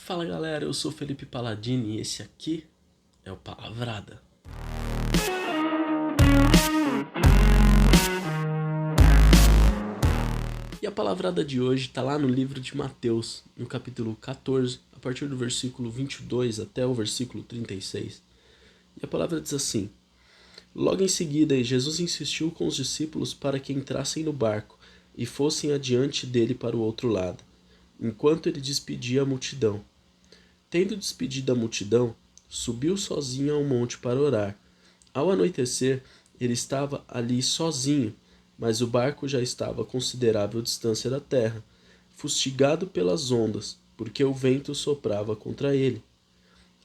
Fala galera, eu sou Felipe Paladini e esse aqui é o Palavrada. E a palavrada de hoje está lá no livro de Mateus, no capítulo 14, a partir do versículo 22 até o versículo 36. E a palavra diz assim: Logo em seguida, Jesus insistiu com os discípulos para que entrassem no barco e fossem adiante dele para o outro lado, enquanto ele despedia a multidão. Tendo despedido a multidão, subiu sozinho ao monte para orar. Ao anoitecer, ele estava ali sozinho, mas o barco já estava a considerável distância da terra, fustigado pelas ondas, porque o vento soprava contra ele.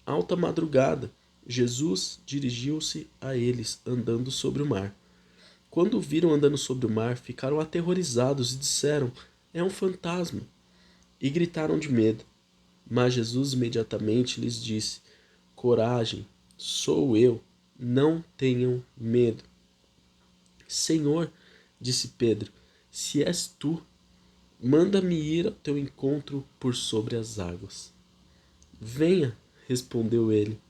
Alta madrugada, Jesus dirigiu-se a eles, andando sobre o mar. Quando o viram andando sobre o mar, ficaram aterrorizados e disseram: É um fantasma! E gritaram de medo. Mas Jesus imediatamente lhes disse: Coragem, sou eu, não tenham medo. Senhor, disse Pedro, se és tu, manda-me ir ao teu encontro por sobre as águas. Venha, respondeu ele.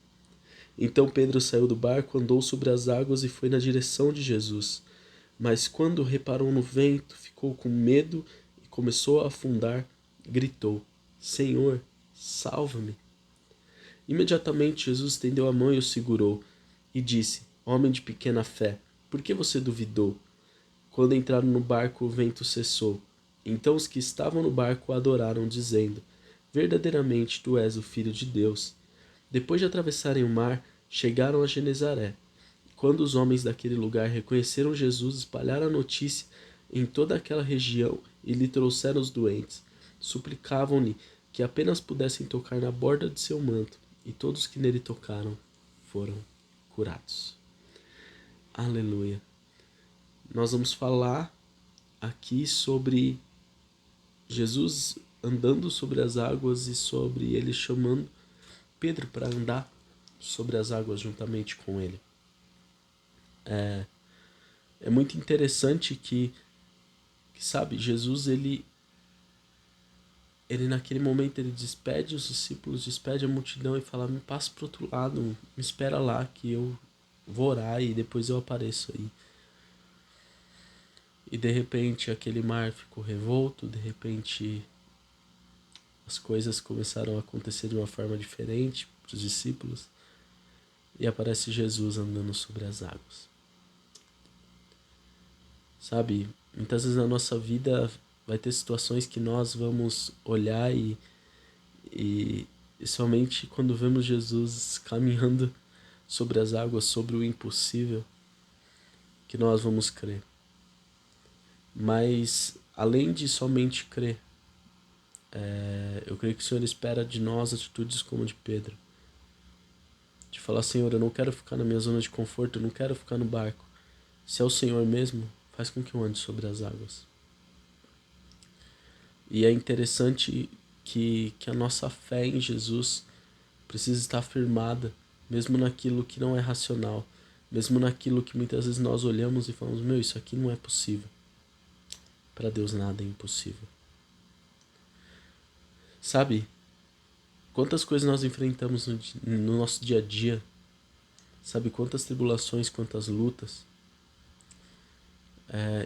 Então Pedro saiu do barco, andou sobre as águas e foi na direção de Jesus. Mas quando reparou no vento, ficou com medo e começou a afundar, gritou: Senhor, salva-me. Imediatamente Jesus estendeu a mão e o segurou, e disse: Homem de pequena fé, por que você duvidou? Quando entraram no barco, o vento cessou. Então os que estavam no barco o adoraram, dizendo: Verdadeiramente tu és o Filho de Deus. Depois de atravessarem o mar, chegaram a Genezaré. Quando os homens daquele lugar reconheceram Jesus, espalharam a notícia em toda aquela região e lhe trouxeram os doentes. Suplicavam-lhe que apenas pudessem tocar na borda de seu manto, e todos que nele tocaram foram curados. Aleluia. Nós vamos falar aqui sobre Jesus andando sobre as águas e sobre ele chamando Pedro para andar sobre as águas juntamente com ele. É muito interessante que sabe, Jesus ele naquele momento ele despede os discípulos, despede a multidão e fala: me passa para o outro lado, me espera lá que eu vou orar e depois eu apareço aí. E de repente aquele mar ficou revolto, de repente as coisas começaram a acontecer de uma forma diferente para os discípulos e aparece Jesus andando sobre as águas. Sabe, muitas vezes na nossa vida vai ter situações que nós vamos olhar e somente quando vemos Jesus caminhando sobre as águas, sobre o impossível, que nós vamos crer. Mas, além de somente crer, eu creio que o Senhor espera de nós atitudes como a de Pedro. De falar: Senhor, eu não quero ficar na minha zona de conforto, eu não quero ficar no barco. Se é o Senhor mesmo, faz com que eu ande sobre as águas. E é interessante que a nossa fé em Jesus precisa estar firmada, mesmo naquilo que não é racional, mesmo naquilo que muitas vezes nós olhamos e falamos: meu, isso aqui não é possível. Para Deus nada é impossível. Sabe, quantas coisas nós enfrentamos no nosso dia a dia, sabe, quantas tribulações, quantas lutas,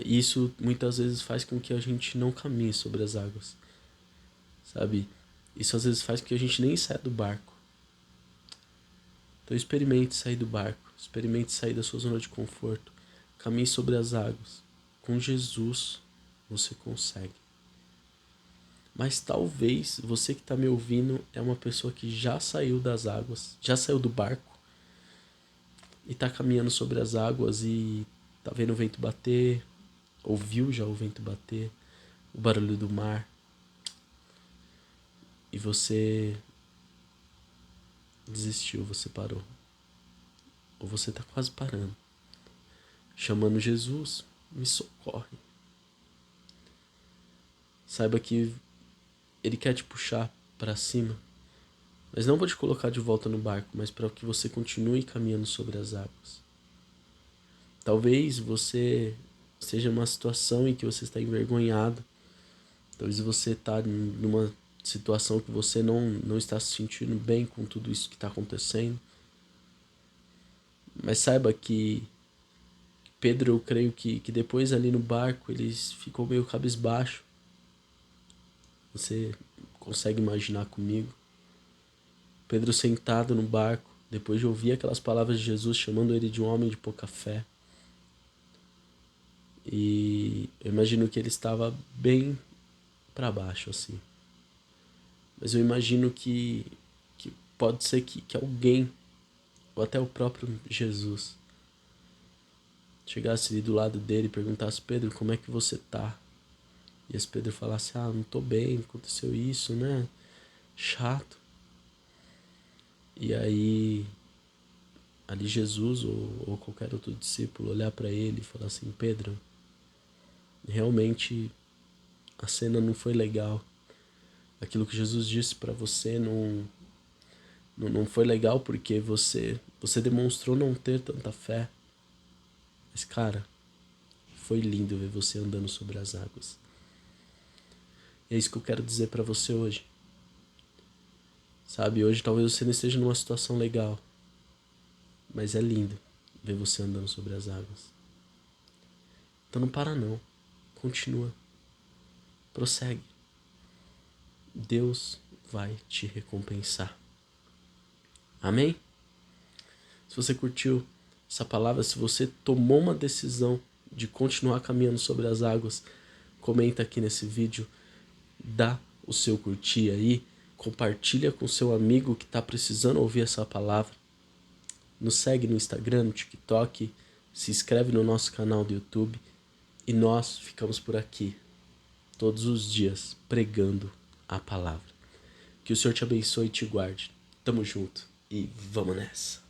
e isso muitas vezes faz com que a gente não caminhe sobre as águas, sabe, isso às vezes faz com que a gente nem saia do barco. Então experimente sair do barco, experimente sair da sua zona de conforto, caminhe sobre as águas. Com Jesus você consegue. Mas talvez você que está me ouvindo é uma pessoa que já saiu das águas, já saiu do barco e está caminhando sobre as águas e está vendo o vento bater, ouviu já o vento bater, o barulho do mar, e você desistiu, você parou. Ou você está quase parando, chamando Jesus: me socorre. Saiba que ele quer te puxar para cima, mas não vou te colocar de volta no barco, mas para que você continue caminhando sobre as águas. Talvez você esteja numa situação em que você está envergonhado. Talvez você está numa situação que você não está se sentindo bem com tudo isso que está acontecendo. Mas saiba que Pedro, eu creio que depois ali no barco, ele ficou meio cabisbaixo. Você consegue imaginar comigo? Pedro sentado no barco, depois de ouvir aquelas palavras de Jesus chamando ele de um homem de pouca fé. E eu imagino que ele estava bem para baixo, assim. Mas eu imagino que pode ser que alguém, ou até o próprio Jesus, chegasse ali do lado dele e perguntasse: Pedro, como é que você tá? E esse Pedro falasse: ah, não tô bem, aconteceu isso, né? Chato. E aí, ali Jesus ou qualquer outro discípulo olhar para ele e falar assim: Pedro, realmente a cena não foi legal. Aquilo que Jesus disse para você não foi legal porque você demonstrou não ter tanta fé. Mas, cara, foi lindo ver você andando sobre as águas. E é isso que eu quero dizer para você hoje. Sabe, hoje talvez você não esteja numa situação legal, mas é lindo ver você andando sobre as águas. Então não para não. Continua. Prossegue. Deus vai te recompensar. Amém? Se você curtiu essa palavra, se você tomou uma decisão de continuar caminhando sobre as águas, comenta aqui nesse vídeo, dá o seu curtir aí, compartilha com seu amigo que está precisando ouvir essa palavra. Nos segue no Instagram, no TikTok, se inscreve no nosso canal do YouTube e nós ficamos por aqui todos os dias pregando a palavra. Que o Senhor te abençoe e te guarde. Tamo junto e vamos nessa.